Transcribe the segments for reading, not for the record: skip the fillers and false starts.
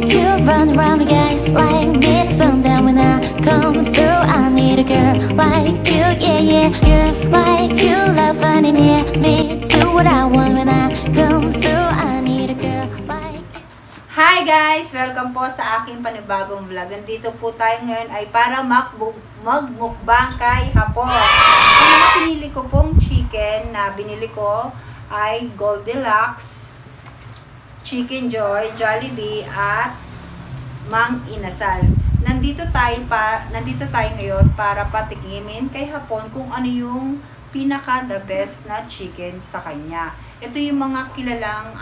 you run around me, guys, like mid sundown. When I come through, I need a girl like you, yeah, yeah. Girls like you love finding near me. Do what I want when I come through. I need a girl like you. Hi guys! Welcome po sa aking panibagong vlog. Nandito po tayo ngayon ay para magmukbang kay hapon. Ang mga pinili ko pong chicken na binili ko ay Goldilocks, Chicken Joy, Jollibee at Mang Inasal. Nandito tayo ngayon para patikimin kay hapon kung ano yung pinaka the best na chicken sa kanya. Ito yung mga kilalang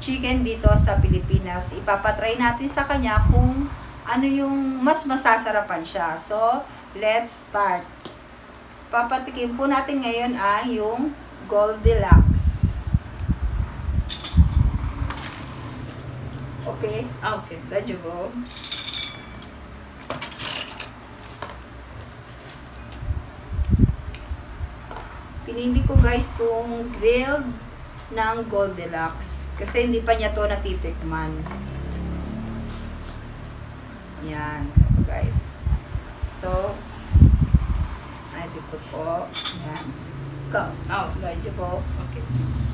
chicken dito sa Pilipinas. Ipapatry natin sa kanya kung ano yung mas masasarapan siya. So, let's start. Papatikim po natin ngayon ay yung Goldilocks. Okay? Okay. That you go. Pinili ko guys itong grilled ng Goldilocks kasi hindi pa niya to natitikman. Yan guys. So, ay dito po. Yan. Go. Oh, guys, go. Okay.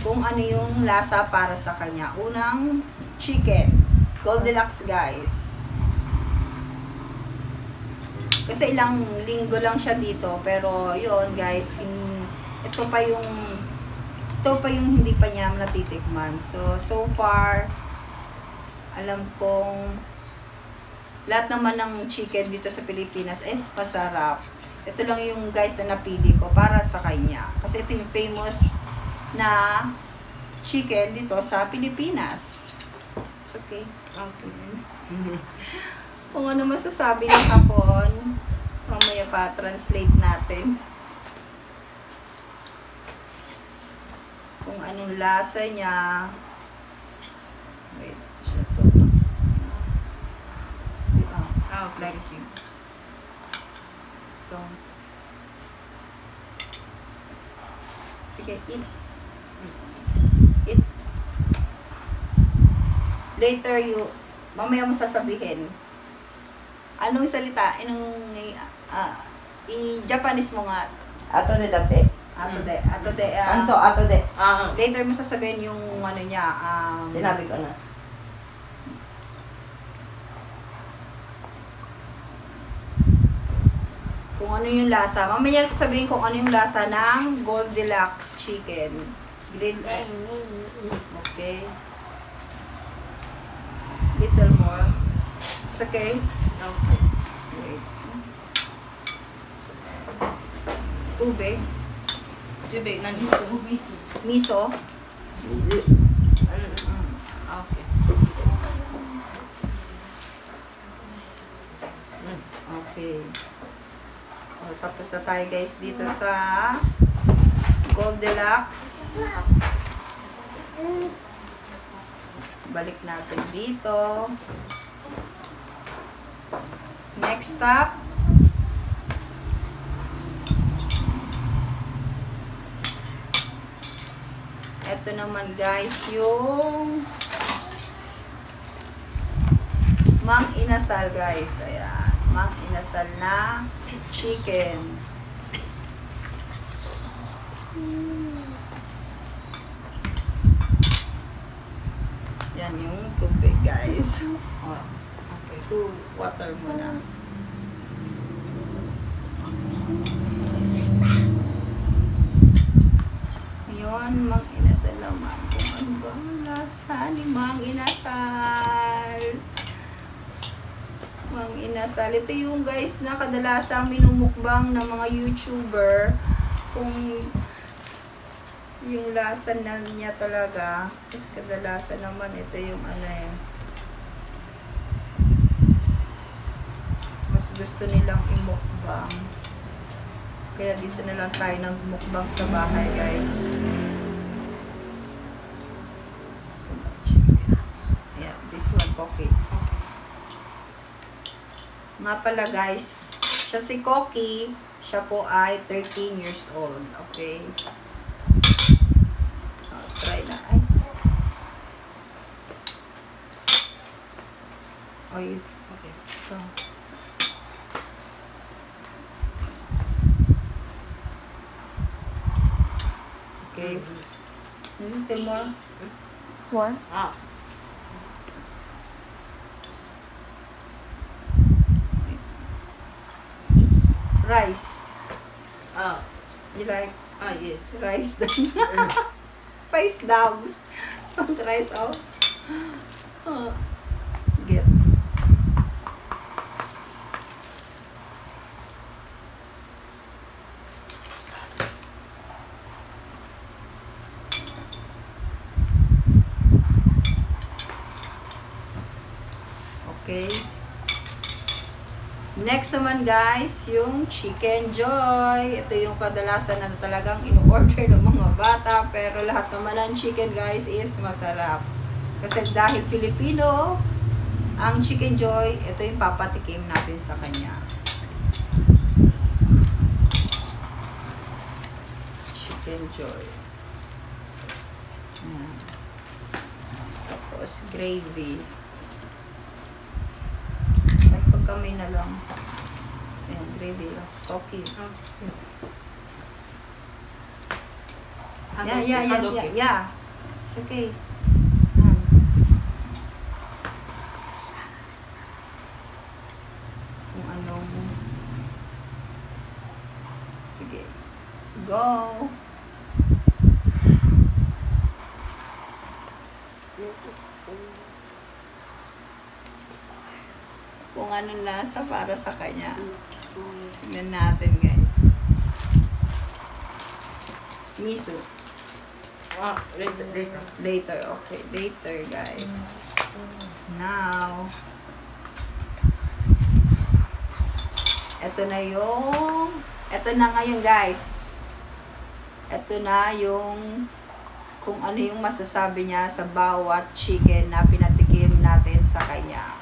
Kung ano yung lasa para sa kanya. Unang chicken. Goldilocks guys. Kasi ilang linggo lang siya dito. Pero yun guys. Ito pa yung hindi pa niya natitikman. So far, alam kong lahat naman ng chicken dito sa Pilipinas is masarap. Ito lang yung guys na napili ko para sa kanya. Kasi ito yung famous na chicken dito sa Pilipinas. It's okay. Okay. Kung ano masasabi ng hapon, mamaya pa translate natin. Kung anong lasa niya. Wait, siya to. Like you. Ito. Sige, eat. Eat. Later mamaya mo sasabihin. Anong salita? I-Japanese mo nga. Ato de dati. Ato de. Anso, ato de. Later mo sasabihin yung ano niya. Sinabi ko na. Kung ano yung lasa. Mamaya sasabihin kung ano yung lasa ng Goldilocks chicken. Grilled. Okay. Little more. It's okay. Okay. Wait. Tubig. Tubig, nandito. Miso. Miso. Okay. Okay. So, tapos na tayo guys dito sa Goldilocks. Balik natin dito. Next stop. Ito naman guys yung Mang Inasal guys. Ayan. Mang Inasal na chicken. Yan yung tubig guys. Okay. Water muna. Ngayon, Mang Inasal naman. Kung ano ba ang lasa ni Mang Inasal? Mang Inasal. Ito yung guys na kadalasang minumukbang ng mga YouTuber. Kung yung lasa na niya talaga. Kasi kadalasan naman ito yung ano eh. Mas gusto nilang imukbang. Kaya dito na lang tayo nagmukbang sa bahay guys. Yeah, this one okay. Nga pala guys, siya si Koki, siya po ay 13 years old. Okay. Try na. Ay. Oy, Okay. ito. Okay. Little more. More? Ah. Rice. Ah. You like Yes. rice daw? Rice daw. Gusto rice, oh. Get. Okay. Next naman guys, yung Chicken Joy. Ito yung kadalasan na talagang in-order ng mga bata. Pero lahat naman ng chicken guys is masarap. Kasi dahil Filipino, ang Chicken Joy, ito yung papatikim natin sa kanya. Chicken Joy. Ayan. Tapos gravy. Kami na lang. Ayan, gravy lang. Okay. Yeah. It's okay. Kung anong... Sige. Go! Kung anong lasa para sa kanya. Tignan natin guys. Miso. Later. Later, okay. Later guys. Now, ito na ngayon guys. Ito na yung kung ano yung masasabi niya sa bawat chicken na pinatikim natin sa kanya.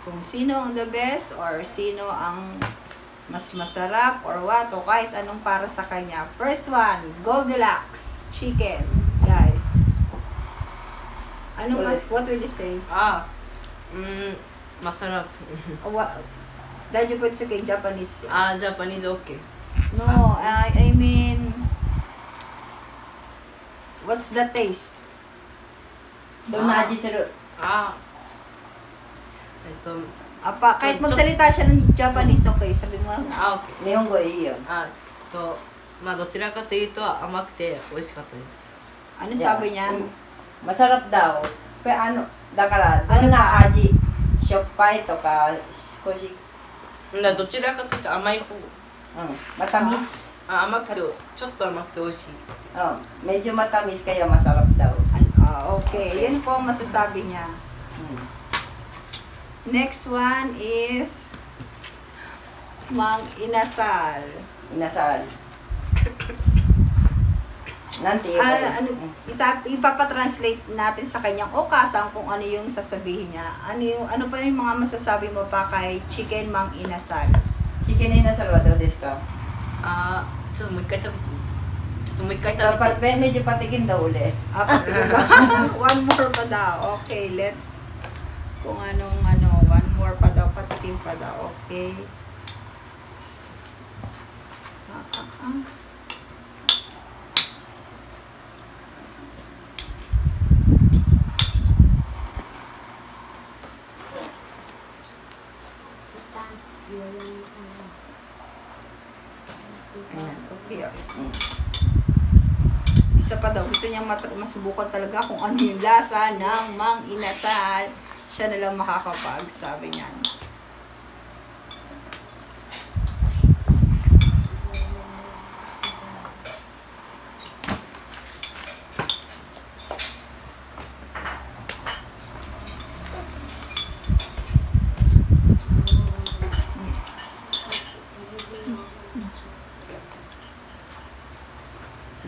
Kung sino ang the best or sino ang mas masarap or what o kahit anong para sa kanya. First one, Goldilocks chicken, guys. What will you say? Masarap. Did you put in Japanese? Japanese okay. No, I mean, what's the taste? Donaji suru. Kahit to- magsalita siya ng Japanese, okay, sabi mo. Okay. Nihongo iyo. どちらかというと甘くて美味しかったです。 Ano sabi niya? Masarap daw. Pero ano, dakara, ano na aji? Shoppay to ka, skoshi, どちらかというと甘い方。 matamis. 甘くてちょっと甘くて美味しい。 Medyo matamis kaya masarap daw. Okay, yun po ang masasabi niya. Next one is Mang Inasal. Inasal. Nanti ipapatranslate natin sa kanyang okasan kung ano yung sasabihin niya. Ano pa yung mga masasabi mo pa kay Chicken Mang Inasal? Chicken inasal wa daw desu ka? ちょっともう一回食べていい？ちょっともう一回食べ Dapat て。 medyo patikin daw ulit. One more pa daw. Okay, let's kung one more pa daw, patikim pa daw. Okay. Okay. Isa pa daw, gusto niyang masubukan talaga kung ano yung lasa ng Mang Inasal. Siya na lang makakapagsabi niyan.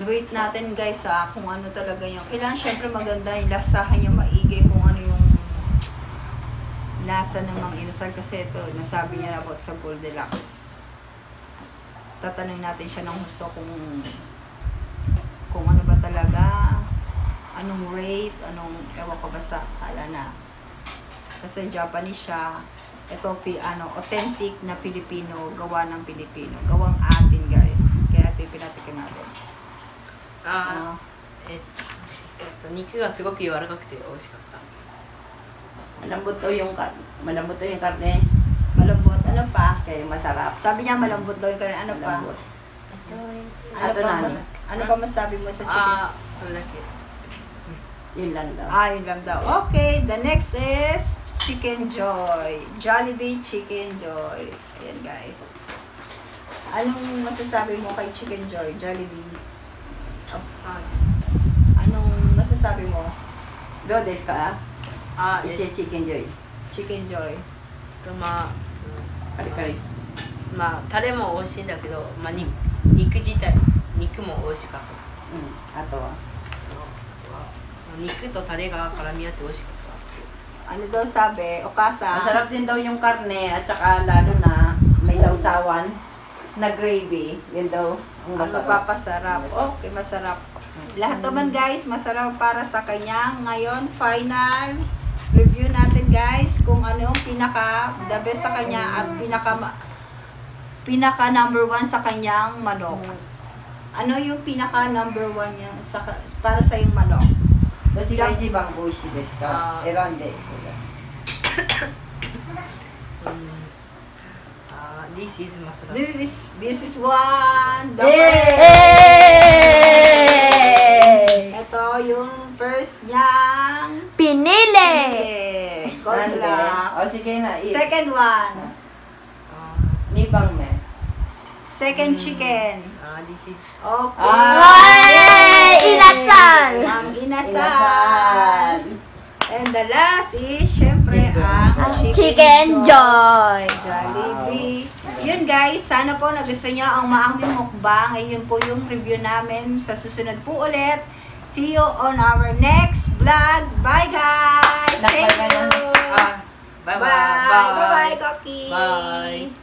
Wait natin guys kung ano talaga yung kailangan syempre maganda yung lasahan niya maigi kung ano yung lasa ng Mang Inasal kasi ito nasabi niya about sa Goldilocks. Tatanungin natin siya ng gusto kung ano ba talaga, anong rate, ewan ko basta hala na. Kasi Japanese siya. Ito, authentic na Filipino, gawa ng Pilipino. Gawang atin, guys. Kaya ito yung pinatikim natin. 肉がすごく柔らかくて美味しかった。 Malambot daw yung karne. Malambot daw yung karne. Malambot. Ano pa? Kaya masarap. Sabi niya malambot daw yung karne. Ano pa? Malambot. Ano pa masabi mo sa chicken? それだけ。 Yun lang daw. Yun lang daw. Okay, the next is Chicken Joy. Jollibee Chicken Joy. Ayan, guys. Anong masasabi mo kay Chicken Joy? Jollibee. Anong masasabi mo? Do desu ka? あ、Chicken Joy. Chicken Joy. まあ、カリカリ。まあ、タレも美味しいんだけど、まあ、肉自体、肉も美味しかった。あとは肉とタレが絡み合って美味しかった。 Ano daw sabi? Okasa. Masarap din daw yung karne at saka lalo na may sausawan na gravy. Yun daw ang masarap. Magpapasarap. Okay, masarap. Lahat naman guys, masarap para sa kanya. Ngayon, final review natin guys kung ano yung pinaka the best sa kanya at pinaka number 1 sa kanyang manok. Ano yung pinaka number 1 niya para sa yung manok? どっちが一番美味しいですか？選んで。This is masarap. This is one. Ito yung first niyang Pinili! Good luck. O sige na. Second one. Nibang me. Second chicken. This is Okay. Ay! Inasal! Ang inasal. And the last is, syempre, ang Chicken Joy! Jollibee. Yun guys, sana po nagustuhan nyo ang maaming mukbang. Ayun po yung review namin. Sa susunod po ulit. See you on our next vlog. Bye guys! Thank you! bye bye. Bye! Bye-bye, Koki! Bye.